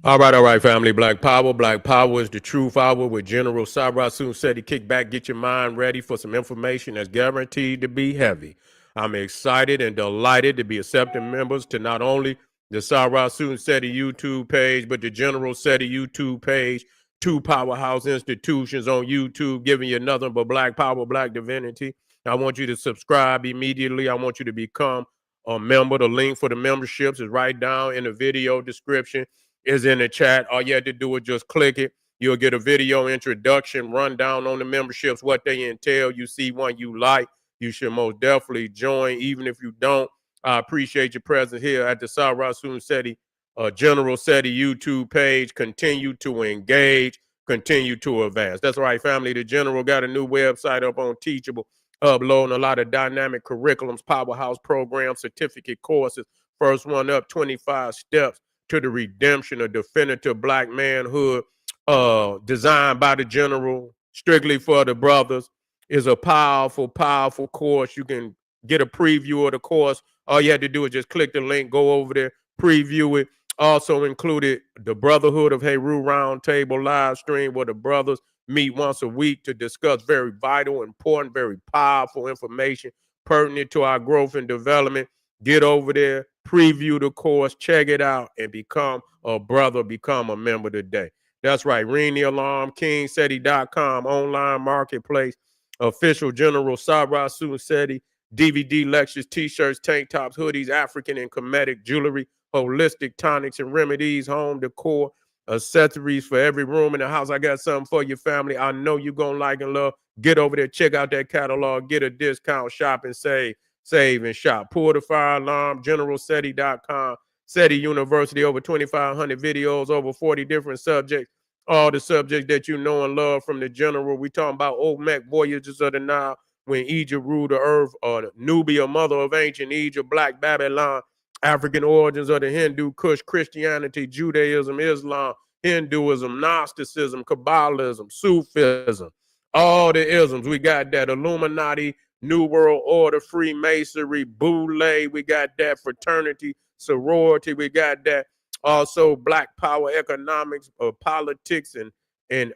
All right, family. Black Power. Black Power is the truth hour with General Sarasun Seti. Kick back, get your mind ready for some information that's guaranteed to be heavy. I'm excited and delighted to be accepting members to not only the Sarasun Seti YouTube page, but the General Seti YouTube page. Two powerhouse institutions on YouTube giving you nothing but Black Power, Black Divinity. I want you to subscribe immediately. I want you to become a member. The link for the memberships is right down in the video description, is in the chat. All you have to do is just click it. You'll get a video introduction, rundown on the memberships, what they entail. You see one you like, you should most definitely join. Even if you don't, I appreciate your presence here at the Sarasun Seti General Seti YouTube page. Continue to engage, continue to advance. That's right, family. The General got a new website up on Teachable, uploading a lot of dynamic curriculums, powerhouse programs, certificate courses. First one up, 25 steps to the redemption of definitive Black manhood, designed by the General, strictly for the brothers, is a powerful, powerful course. You can get a preview of the course. All you have to do is just click the link, go over there, preview it. Also included the Brotherhood of Heru Roundtable live stream, where the brothers meet once a week to discuss very vital, important, very powerful information pertinent to our growth and development. Get over there, preview the course, check it out, and become a brother, become a member today. That's right. Ring the alarm, kingseti.com, online marketplace, official General Sarasun Seti, DVD lectures, t-shirts, tank tops, hoodies, African and Kemetic jewelry, holistic tonics and remedies, home decor, accessories for every room in the house. I got something for your family. I know you're going to like and love. Get over there, check out that catalog, get a discount, shop and save and shop. Pull the fire alarm, generalseti.com. SETI University, over 2,500 videos, over 40 different subjects, all the subjects that you know and love from the General. We talking about Olmec voyages of the Nile, when Egypt ruled the earth, Nubia, mother of ancient Egypt, Black Babylon, African origins of the Hindu Kush, Christianity, Judaism, Islam, Hinduism, Gnosticism, Kabbalism, Sufism, all the isms. We got that. Illuminati, New World Order, Freemasonry, Boule. We got that. Fraternity, sorority. We got that. Also, Black Power, economics, politics, and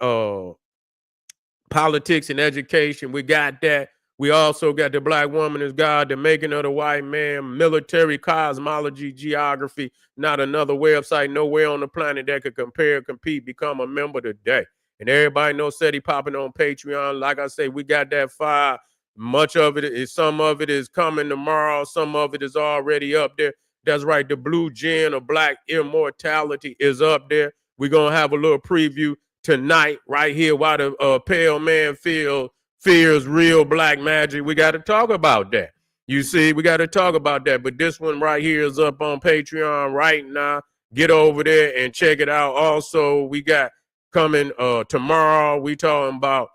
politics and education. We got that. We also got the Black woman is God, the making of the white man, military, cosmology, geography. Not another website nowhere on the planet that could compare, compete, become a member today. And everybody knows SETI popping on Patreon. Like I say, we got that fire. Much of it is, some of it is coming tomorrow. Some of it is already up there. That's right. The blue gin of Black immortality is up there. We're going to have a little preview tonight right here while the pale man fears real black magic. We got to talk about that. You see, we got to talk about that. But this one right here is up on Patreon right now. Get over there and check it out. Also, we got coming tomorrow. We talking about,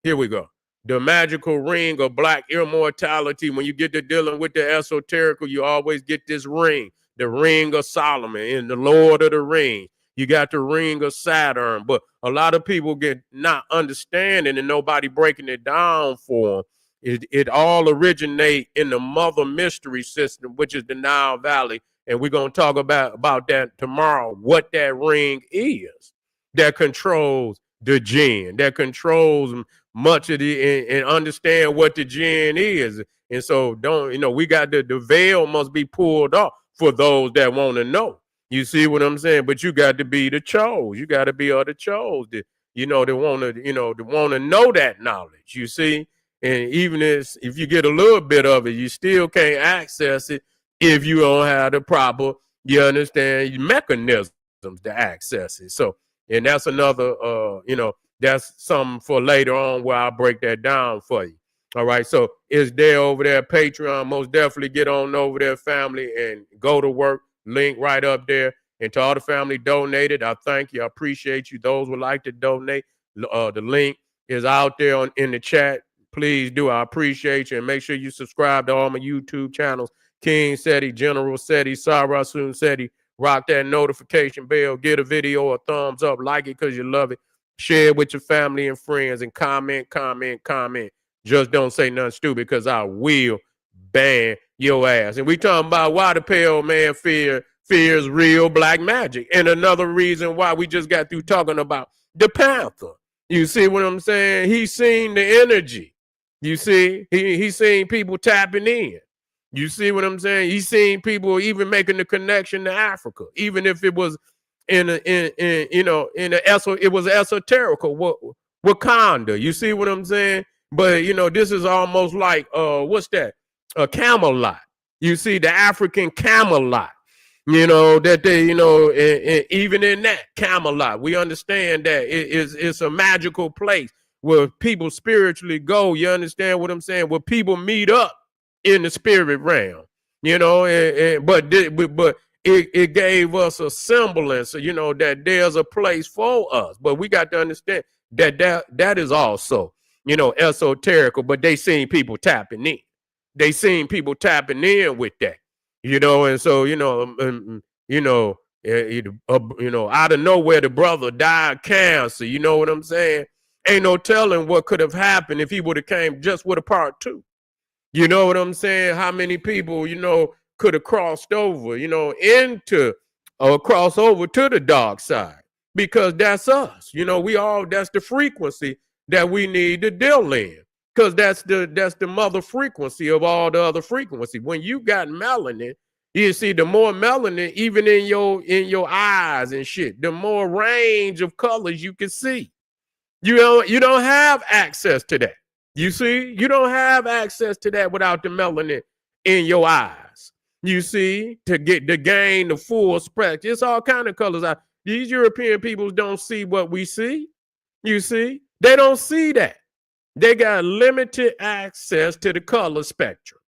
here we go, the magical ring of Black immortality. When you get to dealing with the esoteric, you always get this ring, the ring of Solomon in the Lord of the Rings. You got the ring of Saturn, but a lot of people get not understanding and nobody breaking it down for them. It all originate in the mother mystery system, which is the Nile Valley. And we're going to talk about that tomorrow, what that ring is that controls the jinn, that controls much of the, and understand what the jinn is. And so we got the veil must be pulled off for those that want to know. You see what I'm saying? But you got to be the chose. You got to be of the chose. That they want to know that knowledge. You see, and even if you get a little bit of it, you still can't access it if you don't have the proper, you understand, mechanisms to access it. So, and that's another, that's something for later on where I'll break that down for you. All right, so it's there over there, Patreon. Most definitely get on over there, family, and go to work. Link right up there. And to all the family donated, I thank you. I appreciate you. Those would like to donate, the link is out there in the chat. Please do. I appreciate you. And make sure you subscribe to all my YouTube channels. King Seti, General Seti, Sarasun Seti. Rock that notification bell. Get a video a thumbs up. Like it because you love it. Share it with your family and friends. And comment. Just don't say nothing stupid because I will ban your ass. And we talking about why the pale man fears real black magic. And another reason why we just got through talking about the Panther. You see what I'm saying? He's seen the energy. You see, he's seen people tapping in. You see what I'm saying? He's seen people even making the connection to Africa, even if it was it was esoterical, Wakanda. You see what I'm saying? But this is almost like what's that? A Camelot. You see the African Camelot. That they, and even in that Camelot, we understand that it's a magical place where people spiritually go. You understand what I'm saying? Where people meet up in the spirit realm, but it gave us a semblance, that there's a place for us. But we got to understand that is also, esoterical. But they seen people tapping in. They seen people tapping in with that. And so, out of nowhere, the brother died of cancer. You know what I'm saying? Ain't no telling what could have happened if he would have came just with a part 2. You know what I'm saying? How many people, could have crossed over, cross over to the dark side? Because that's us. That's the frequency that we need to deal in. Because that's the mother frequency of all the other frequency. When you got melanin, you see the more melanin, even in your eyes and shit, the more range of colors you can see. You don't have access to that. You see, you don't have access to that without the melanin in your eyes. You see, to gain the full spectrum. It's all kind of colors. These European people don't see what we see. You see, they don't see that. They got limited access to the color spectrum,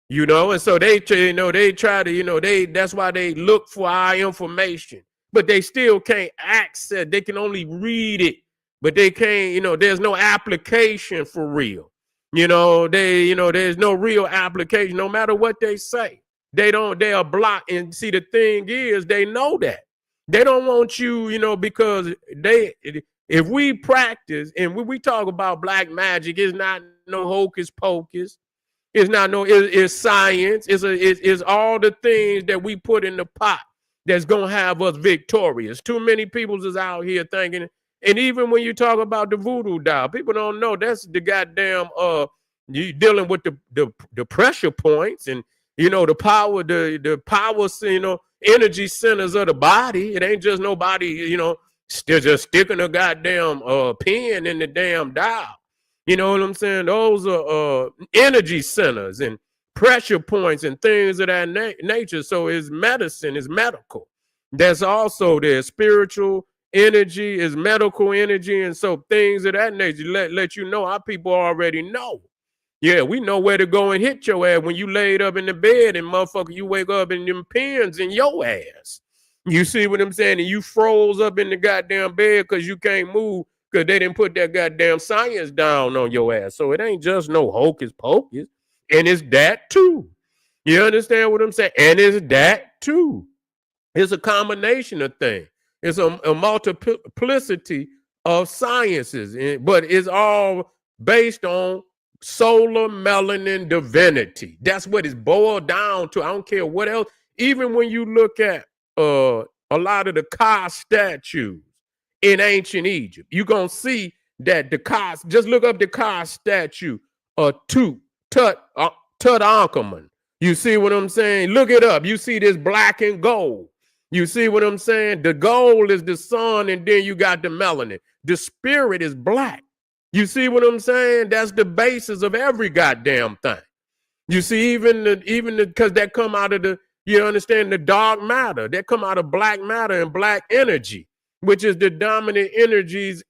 and so they try to, that's why they look for our information, but they still can't access. They can only read it, but they can't, there's no application for real. There's no real application, no matter what they say. They are blocked. And see, the thing is, they know that. They don't want you, because if we practice and when we talk about black magic, it's not no hocus pocus. It's not it's science. It's all the things that we put in the pot that's going to have us victorious. Too many people is out here thinking, and even when you talk about the voodoo doll, people don't know that's the goddamn, you dealing with the pressure points and, the power, the power, energy centers of the body. It ain't just nobody, still just sticking a goddamn pin in the damn dial. You know what I'm saying? Those are energy centers and pressure points and things of that nature. So it's medicine, it's medical. That's also there. Spiritual energy is medical energy. And so things of that nature let you know. Our people already know. Yeah, we know where to go and hit your ass when you laid up in the bed and motherfucker, you wake up and them pins in your ass. You see what I'm saying? And you froze up in the goddamn bed because you can't move because they didn't put that goddamn science down on your ass. So it ain't just no hocus pocus. And it's that too. You understand what I'm saying? And it's that too. It's a combination of things. It's a multiplicity of sciences, but it's all based on solar melanin divinity. That's what it's boiled down to. I don't care what else. Even when you look at a lot of the Ka statues in ancient Egypt, you're going to see that the Ka, just look up the Ka statue of Tutankhamun. You see what I'm saying? Look it up. You see this black and gold. You see what I'm saying? The gold is the sun, and then you got the melanin. The spirit is black. You see what I'm saying? That's the basis of every goddamn thing. You see, even because that come out of you understand, the dark matter. That come out of black matter and black energy, which is the dominant energies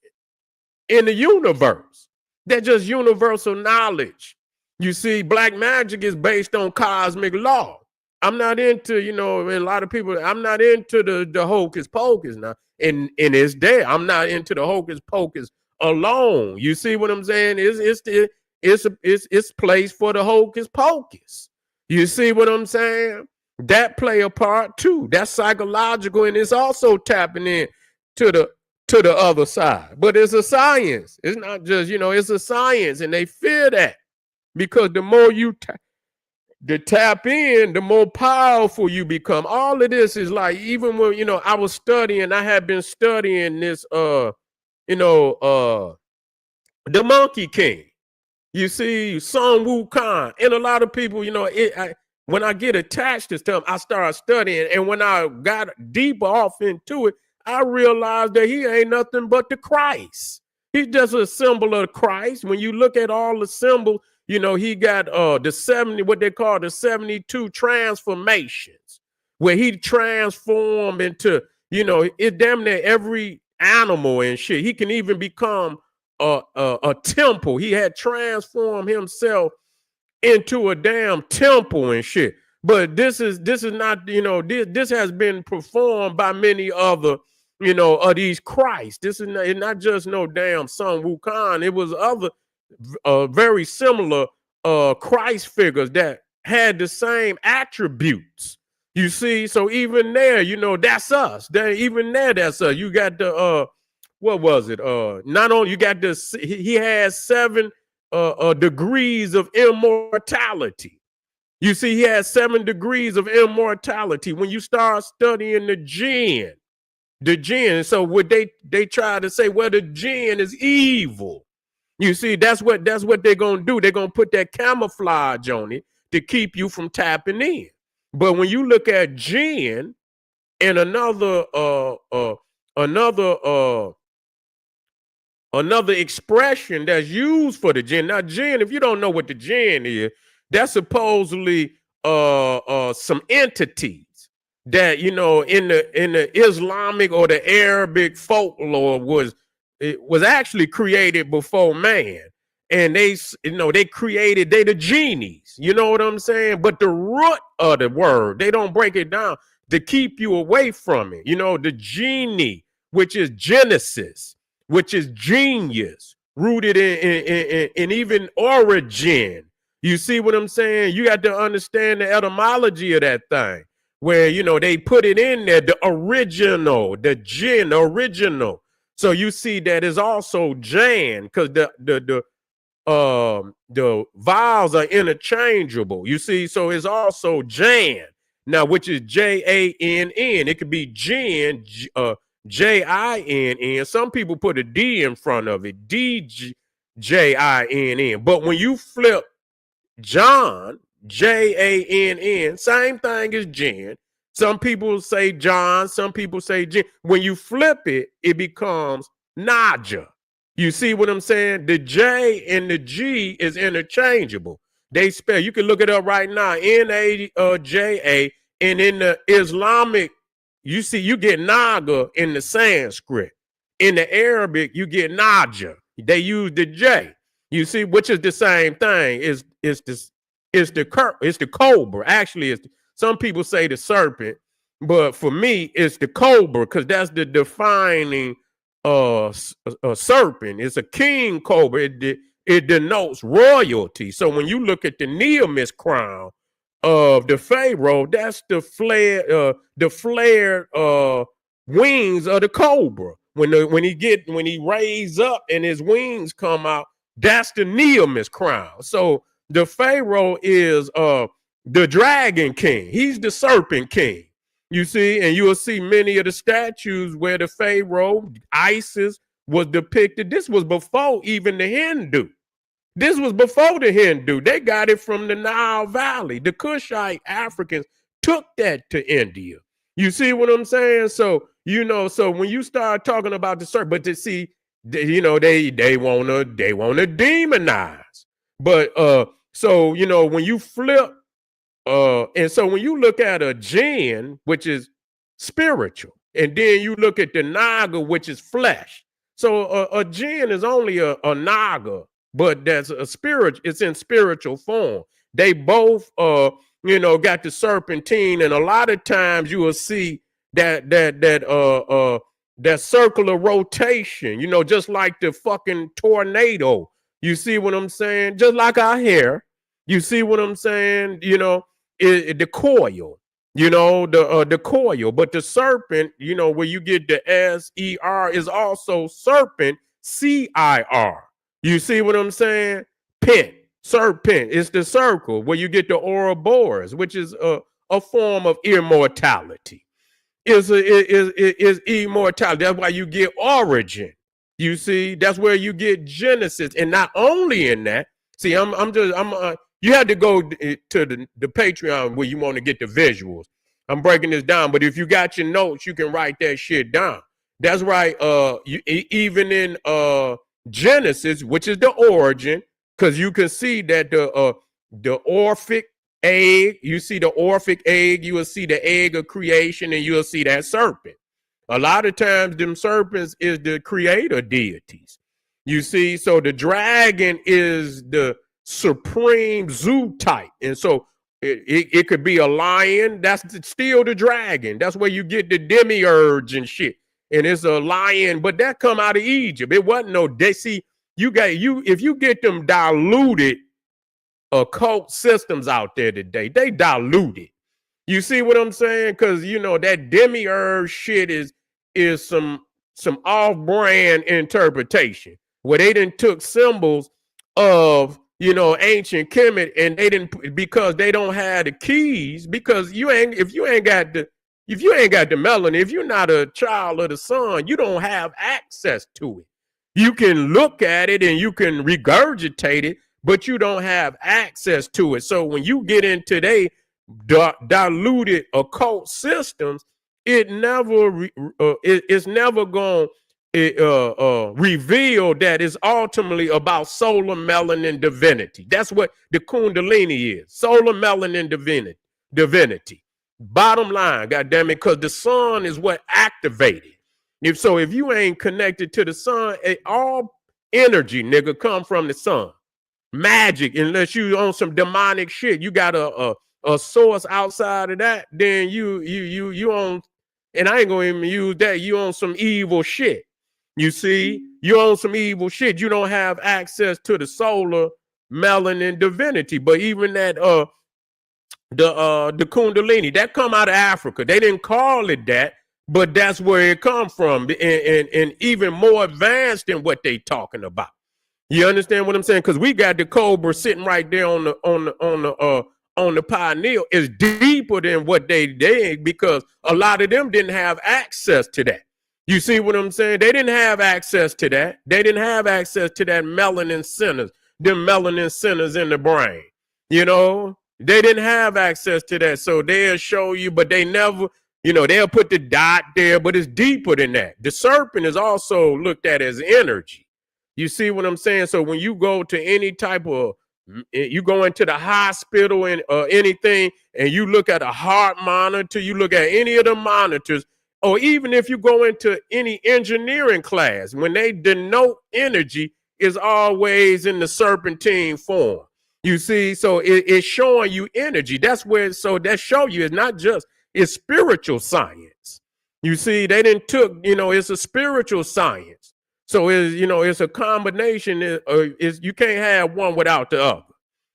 in the universe. They're just universal knowledge. You see, black magic is based on cosmic law. I'm not into, and a lot of people, I'm not into the hocus pocus now. And it's there. I'm not into the hocus pocus alone. You see what I'm saying? It's place for the hocus pocus. You see what I'm saying? That play a part too. That's psychological, and it's also tapping in to the other side. But it's a science. It's not just, it's a science, and they fear that because the more you to tap in, the more powerful you become. All of this is like, even when, I was studying, I had been studying this, the Monkey King. You see, Sun Wukong, and a lot of people, when I get attached to stuff, I start studying, and when I got deeper off into it, I realized that he ain't nothing but the Christ. He's just a symbol of Christ. When you look at all the symbols, he got the 70, what they call the 72 transformations, where he transformed into, it damn near every animal and shit. He can even become a temple. He had transformed himself into a damn temple and shit. But this is not, this has been performed by many other, of these Christ. This is not just no damn Sun Wukong. It was other very similar Christ figures that had the same attributes. You see, so even there, that's us. Even there, that's us. You got the what was it? Not only you got this, he has 7 degrees of immortality. You see, he has 7 degrees of immortality. When you start studying the jinn, so what they try to say, well, the jinn is evil. You see, that's what they're gonna do. They're gonna put that camouflage on it to keep you from tapping in. But when you look at jinn and another expression that's used for the jinn. Now, jinn, if you don't know what the jinn is, that's supposedly some entities that, in the Islamic or the Arabic folklore was actually created before man. And they created, they the genies, you know what I'm saying? But the root of the word, they don't break it down to keep you away from it. The genie, which is Genesis, which is genius, rooted in even origin. You see what I'm saying? You got to understand the etymology of that thing, where, they put it in there, the original, the jinn, original. So you see that is also Jan, because the vowels are interchangeable. You see, so it's also Jan now, which is Jann. It could be Jinn, Jinn. Some people put a D in front of it, Djinn. But when you flip John, Jann, same thing as Jinn. Some people say John, some people say Jinn. When you flip it, it becomes Naga. You see what I'm saying? The J and the G is interchangeable. They spell, you can look it up right now, Naja, and in the Islamic, you see, you get Naga in the Sanskrit. In the Arabic, you get Naja. They use the J. You see, which is the same thing. It's the cobra. Actually, some people say the serpent, but for me, it's the cobra, because that's the defining serpent. It's a king cobra. It denotes royalty. So when you look at the Nemesis crown of the Pharaoh, that's the flared wings of the cobra. When he raise up and his wings come out, that's the Nemesis crown. So the Pharaoh is the dragon king. He's the serpent king. You see, and you will see many of the statues where the Pharaoh, Isis, was depicted. This was before even the Hindu. This was before the Hindu. They got it from the Nile Valley. The Kushite Africans took that to India. You see what I'm saying? So, so when you start talking about the serpent, but to see, they wanna demonize. But so when you flip, and so when you look at a jinn, which is spiritual, and then you look at the Naga, which is flesh. So a jinn is only a Naga, but that's a spirit. It's in spiritual form. They both, got the Serpentine, and a lot of times you will see that circular rotation. Just like the fucking tornado. You see what I'm saying? Just like our hair. You see what I'm saying? The coil. The coil. But the serpent, where you get the SER, is also serpent, CIR. You see what I'm saying? Pit. Serpent is the circle where you get the Ouroboros, which is a form of immortality. Is immortality. That's why you get origin. You see, that's where you get Genesis, and not only in that. See, you had to go to the Patreon where you want to get the visuals. I'm breaking this down, but if you got your notes, you can write that shit down. That's right. Even in Genesis, which is the origin, because you can see that the Orphic egg, you see the Orphic egg, you will see the egg of creation, and you'll see that serpent. A lot of times, them serpents is the creator deities. You see, so the dragon is the supreme zoo type, and so it could be a lion. That's still the dragon. That's where you get the demiurge and shit. And it's a lion, but that come out of Egypt. It wasn't no. They see if you get them diluted occult systems out there today, they diluted. You see what I'm saying? Because that demiurge shit is some off-brand interpretation where they didn't took symbols of ancient Kemet, and they didn't, because they don't have the keys, because if you ain't got the melanin, if you're not a child of the sun, you don't have access to it. You can look at it and you can regurgitate it, but you don't have access to it. So when you get into diluted occult systems, it's never going to reveal that it's ultimately about solar melanin divinity. That's what the Kundalini is. Solar melanin divinity. Bottom line, goddamn it, because the sun is what activated. If you ain't connected to the sun, all energy, nigga, come from the sun. Magic, unless you on some demonic shit, you got a source outside of that, then you on, and I ain't gonna even use that, you on some evil shit. You see, you on some evil shit. You don't have access to the solar melanin divinity. But even that the Kundalini, that come out of Africa. They didn't call it that, but that's where it come from, and even more advanced than what they talking about. You understand what I'm saying? Because we got the Cobra sitting right there on the pineal. Is deeper than what they did, because a lot of them didn't have access to that. You see what I'm saying? They didn't have access to that. They didn't have access to that melanin centers, them melanin centers in the brain. They didn't have access to that. So they'll show you, but they never, they'll put the dot there, but it's deeper than that. The serpent is also looked at as energy. You see what I'm saying? So when you go to any type of, you go into the hospital and anything, and you look at a heart monitor, you look at any of the monitors, or even if you go into any engineering class, when they denote energy, is always in the serpentine form. You see, so it's showing you energy. That's where, so that show you it's not just, it's spiritual science. You see, they didn't took, it's a spiritual science. So it's a combination. You can't have one without the other.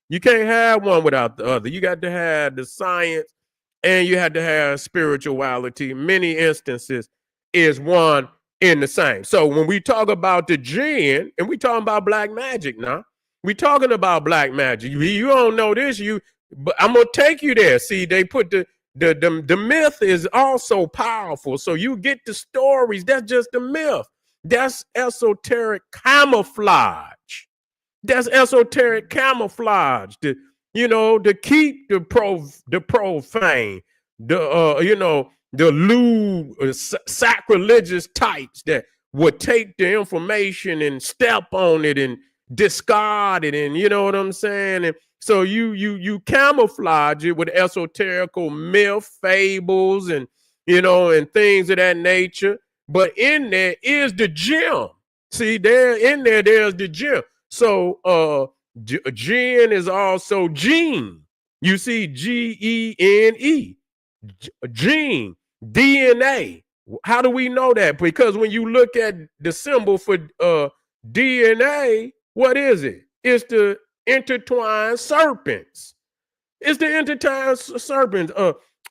You can't have one without the other. You got to have the science, and you had to have spirituality. Many instances is one in the same. So when we talk about the jinn, and we talking about black magic now, we talking about black magic. You don't know this, but I'm gonna take you there. See, they put the myth is also powerful. So you get the stories. That's just the myth. That's esoteric camouflage. That's esoteric camouflage. To keep the profane, the lewd, sacrilegious types that would take the information and step on it and discard it, and you know what I'm saying? And so you camouflage it with esoterical myth, fables, and and things of that nature. But in there is the gem. See, there's the gem. So gene is also gene. You see, Gene, gene, DNA. How do we know that? Because when you look at the symbol for DNA, what is it? It's the intertwined serpents. It's the intertwined serpents,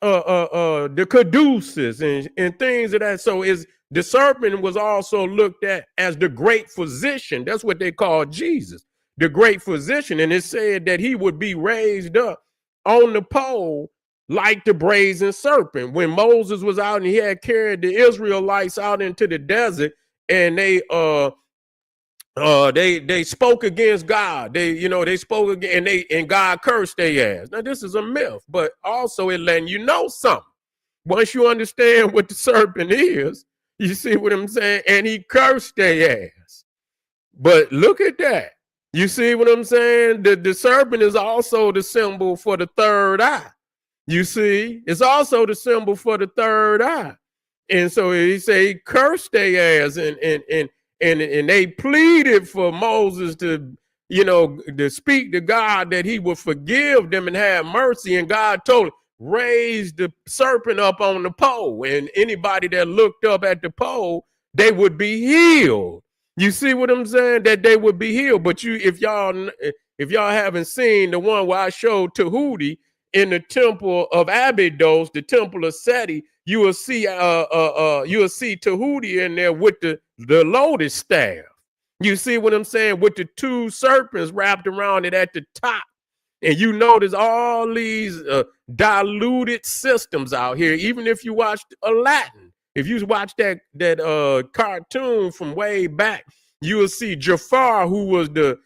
the caduceus and things of that. So the serpent was also looked at as the great physician. That's what they call Jesus. the great physician, and it said that he would be raised up on the pole like the brazen serpent. When Moses was out and he had carried the Israelites out into the desert, and they spoke against God. They spoke again, and God cursed their ass. Now this is a myth, but also it letting you know something. Once you understand what the serpent is, you see what I'm saying? And he cursed their ass. But look at that. You see what I'm saying? The serpent is also the symbol for the third eye. You see, it's also the symbol for the third eye. And so he say he cursed their ass, and they pleaded for Moses to, to speak to God that he would forgive them and have mercy. And God told him, raise the serpent up on the pole, and anybody that looked up at the pole, they would be healed. You see what I'm saying? That they would be healed. But if y'all haven't seen the one where I showed Tahuti in the temple of Abydos, the temple of Seti, you will see Tahuti in there with the lotus staff. You see what I'm saying? With the two serpents wrapped around it at the top. And you notice all these diluted systems out here. Even if you watched Aladdin, if you watch that cartoon from way back, you will see Jafar, who was the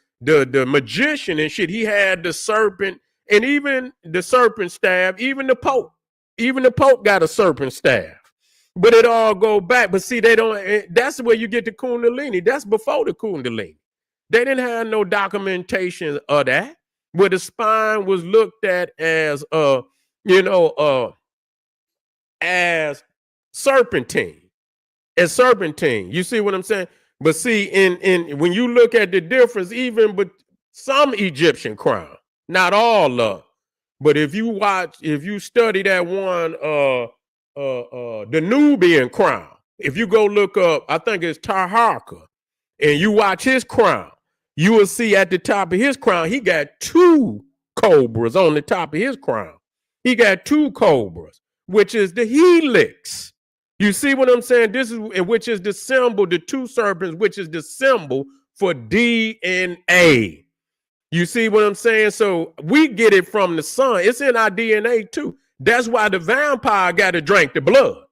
magician and shit. He had the serpent, and even the serpent staff. Even the Pope got a serpent staff. But it all go back. But see, they don't. That's where you get the Kundalini. That's before the Kundalini. They didn't have no documentation of that, where the spine was looked at as as serpentine. You see what I'm saying? But see, in when you look at the difference, even with some Egyptian crown, not all of, but if you study that one, the Nubian crown, if you go look up, I think it's Taharka, and you watch his crown, you will see at the top of his crown, he got two cobras on the top of his crown. He got two cobras, which is the helix. You see what I'm saying? Which is the symbol, the two serpents, which is the symbol for DNA. You see what I'm saying? So we get it from the sun. It's in our DNA too. That's why the vampire got to drink the blood.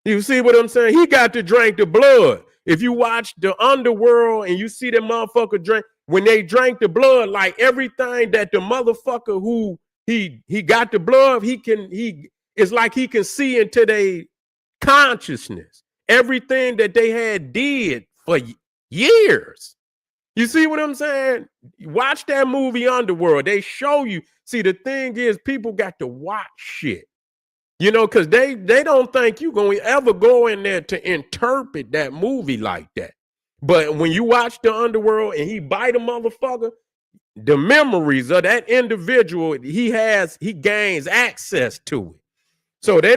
You see what I'm saying? He got to drink the blood. If you watch the underworld and you see that motherfucker drink, when they drank the blood, like everything that the motherfucker who he got the blood, it's like he can see into their consciousness, everything that they had did for years. You see what I'm saying? Watch that movie Underworld. They show you. See, the thing is, people got to watch shit. Because they don't think you're going to ever go in there to interpret that movie like that. But when you watch the Underworld and he bite a motherfucker, the memories of that individual, he gains access to it. So they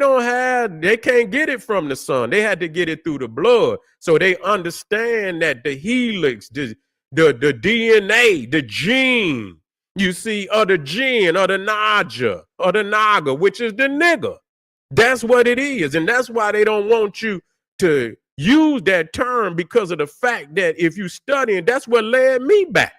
can't get it from the sun. They had to get it through the blood. So they understand that the helix, the DNA, the gene, you see, or the jinn, or the Naga, which is the nigga. That's what it is. And that's why they don't want you to use that term, because of the fact that if you study, and that's what led me back.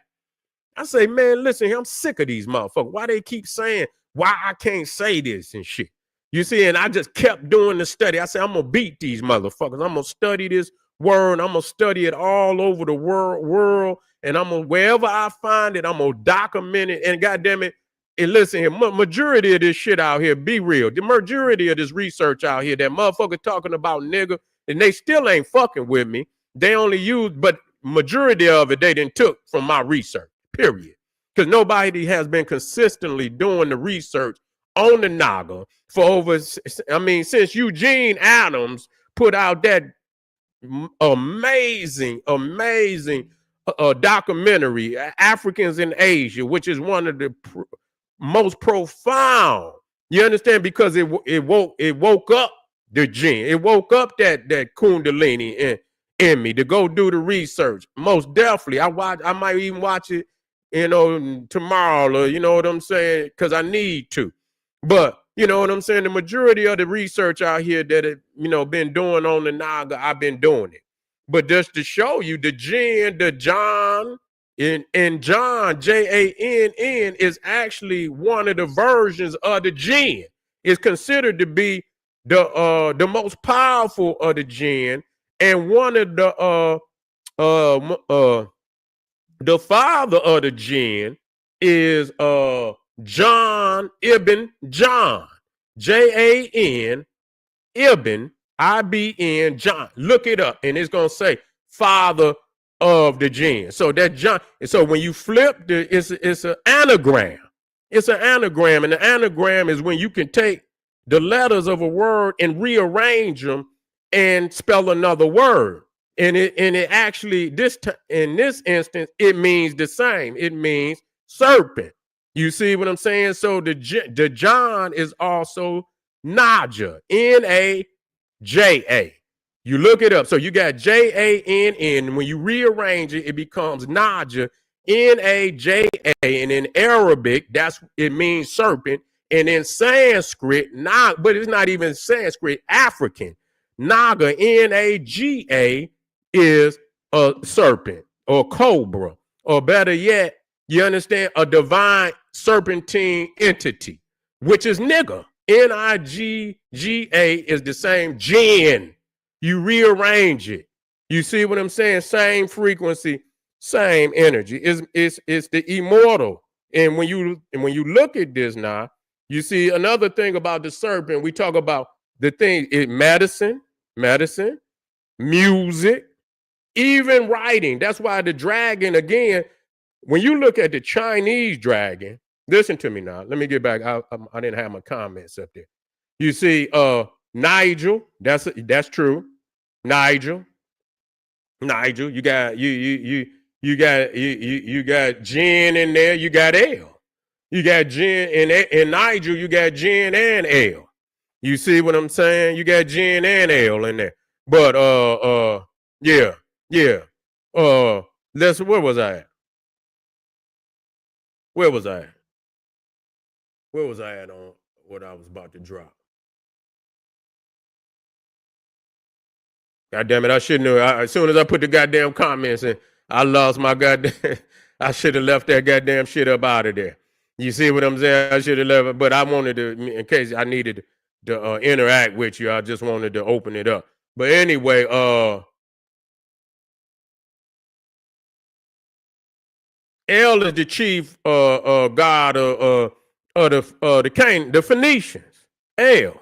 I say, man, listen, I'm sick of these motherfuckers. Why they keep saying why I can't say this and shit. You see, and I just kept doing the study. I said, I'm going to beat these motherfuckers. I'm going to study this word. I'm going to study it all over the world. And wherever I find it, I'm going to document it. And goddamn it, and listen here, majority of this shit out here, be real. The majority of this research out here, that motherfucker talking about nigga, and they still ain't fucking with me. They only use, but majority of it, they didn't took from my research, period. Because nobody has been consistently doing the research on the Naga for since Eugene Adams put out that amazing documentary, Africans in Asia, which is one of the most profound. You understand? Because it woke up the jinn. It woke up that Kundalini in me to go do the research. Most definitely. I might even watch it, tomorrow, or you know what I'm saying? Because I need to. But you know what I'm saying? The majority of the research out here that it, been doing on the Naga, I've been doing it. But just to show you the jinn, the John, In John, Jann, is actually one of the versions of the jinn. It's considered to be the most powerful of the jinn, and one of the father of the jinn is John Ibn John, Jan Ibn IBN John. Look it up, and it's gonna say father of the jinn. So that John. So when you flip it's an anagram. It's an anagram, and the anagram is when you can take the letters of a word and rearrange them and spell another word. And it actually in this instance it means the same. It means serpent. You see what I'm saying? So the John is also Naja, Naja. You look it up. So you got Jann. When you rearrange it, it becomes Naja, Naja. And in Arabic, it means serpent. And in Sanskrit, but it's not even Sanskrit, African. Naga, Naga, is a serpent or cobra. Or better yet, you understand, a divine serpentine entity, which is nigga. Niga is the same jinn. You rearrange it. You see what I'm saying? Same frequency, same energy. It's the immortal. And when you look at this now, you see another thing about the serpent. We talk about the thing, medicine, music, even writing. That's why the dragon, again, when you look at the Chinese dragon, listen to me now. Let me get back. I didn't have my comments up there. You see, Nigel. That's true. Nigel. You got you got Jin in there. You got L. You got Jin and Nigel. You got Jin and L. You see what I'm saying? You got Jin and L in there. But yeah. Where was I at? Where was I at on what I was about to drop? God damn it, I shouldn't have. As soon as I put the goddamn comments in, I lost my goddamn. I should have left that goddamn shit up out of there. You see what I'm saying? I should have left it, but I wanted to, in case I needed to interact with you, I just wanted to open it up. But anyway, El is the chief god of the Phoenicians. El,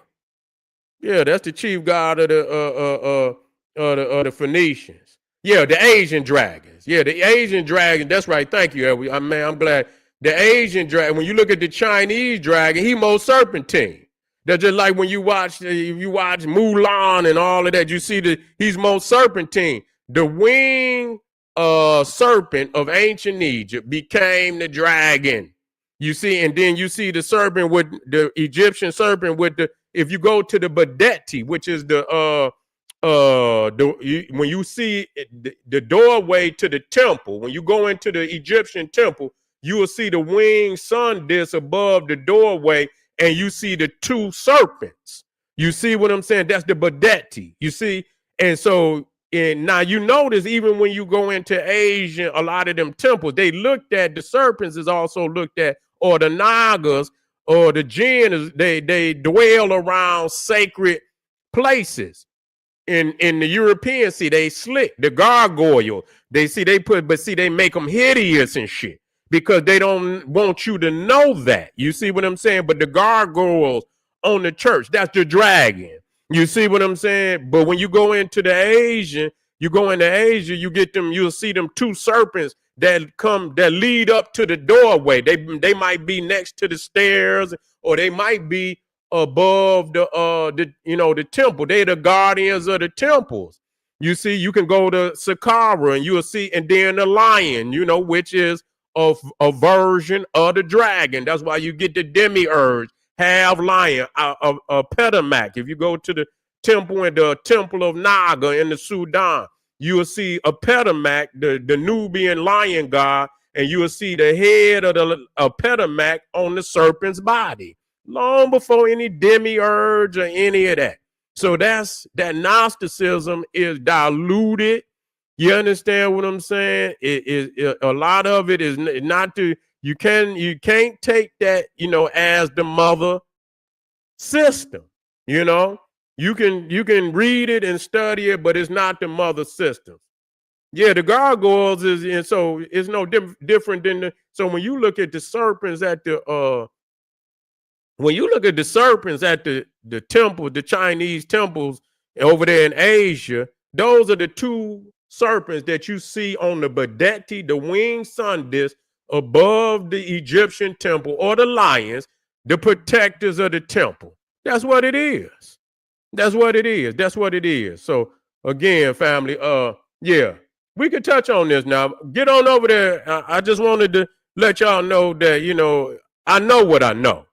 yeah, that's the chief god of the Phoenicians. Yeah, the Asian dragons. Yeah, the Asian dragon. That's right. Thank you, Elwie. I'm glad. The Asian dragon. When you look at the Chinese dragon, he most serpentine. That's just like when you watch Mulan and all of that. You see he's most serpentine. The wing serpent of ancient Egypt became the dragon. You see, and then you see the serpent with the Egyptian serpent with the. If you go to the Badeti, which is when you see the doorway to the temple, when you go into the Egyptian temple, you will see the winged sun disk above the doorway, and you see the two serpents. You see what I'm saying? That's the Badeti. You see, and so. And now you notice even when you go into Asia, a lot of them temples, they looked at the serpents is also looked at, or the Nagas or the jinn, they dwell around sacred places. In the European, see, they slick the gargoyle. They make them hideous and shit because they don't want you to know that. You see what I'm saying? But the gargoyles on the church, that's the dragon. You see what I'm saying? But when you go into Asia, you get them, you'll see them two serpents that lead up to the doorway. They might be next to the stairs, or they might be above the temple. They're the guardians of the temples. You see, you can go to Saqqara and you'll see, and then the lion, which is a version of the dragon. That's why you get the demiurge. Half lion, a petamak. If you go to the temple of Naga in the Sudan, you will see a petamak, the Nubian lion god, and you will see the head of a petamak on the serpent's body, long before any demiurge or any of that. So that Gnosticism is diluted You understand what I'm saying? A lot of it is not to, you can't take that, as the mother system. You can read it and study it, but it's not the mother system. Yeah, the gargoyles is, and so it's no different than so when you look at the serpents at the the temple, the Chinese temples over there in Asia, those are the two serpents that you see on the Badeti, the winged sun disk above the Egyptian temple, or the lions, the protectors of the temple. That's what it is. That's what it is. That's what it is. So again, family, yeah, we could touch on this now. Get on over there. I just wanted to let y'all know that, I know what I know.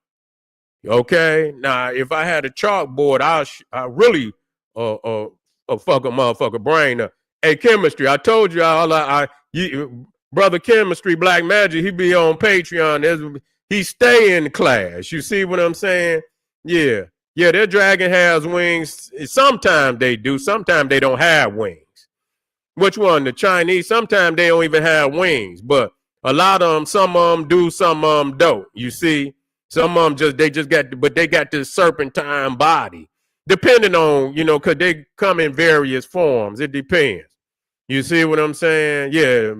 Okay. Now, if I had a chalkboard, I really fuck a motherfucker brain up. Hey, chemistry. I told you brother chemistry, Black Magic. He be on Patreon. He stay in class. You see what I'm saying? Yeah. Yeah, their dragon has wings. Sometimes they do. Sometimes they don't have wings. Which one? The Chinese? Sometimes they don't even have wings. But a lot of them, some of them do, some of them don't. You see? Some of them they got this serpentine body. Depending on, because they come in various forms. It depends. You see what I'm saying? Yeah.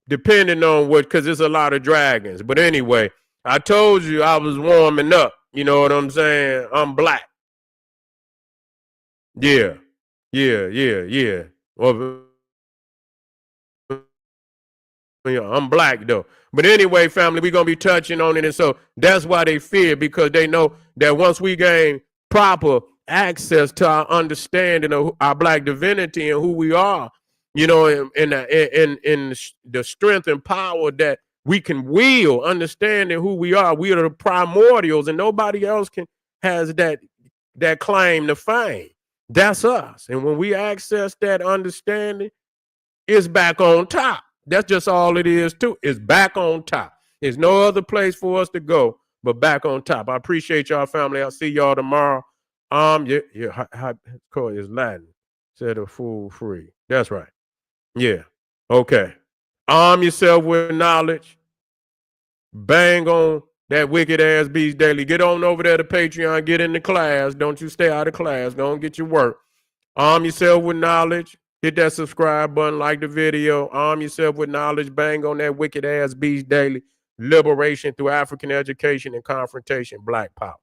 Depending on because there's a lot of dragons. But anyway, I told you I was warming up. You know what I'm saying? I'm black. Yeah. Yeah. Well, I'm black though. But anyway, family, we're going to be touching on it. And so that's why they fear, because they know that once we gain proper access to our understanding of our black divinity and who we are, in the strength and power that we can wield, understanding who we are the primordials, and nobody else has that claim to fame. That's us. And when we access that understanding, it's back on top. That's just all it is too. It's back on top. There's no other place for us to go but back on top. I appreciate y'all, family. I'll see y'all tomorrow. Call is Latin. Set a fool free. That's right. Yeah. Okay. Arm yourself with knowledge. Bang on that wicked ass beast daily. Get on over there to Patreon. Get into class. Don't you stay out of class. Go and get your work. Arm yourself with knowledge. Hit that subscribe button, like the video. Arm yourself with knowledge. Bang on that wicked ass beast daily. Liberation through African education and confrontation. Black power.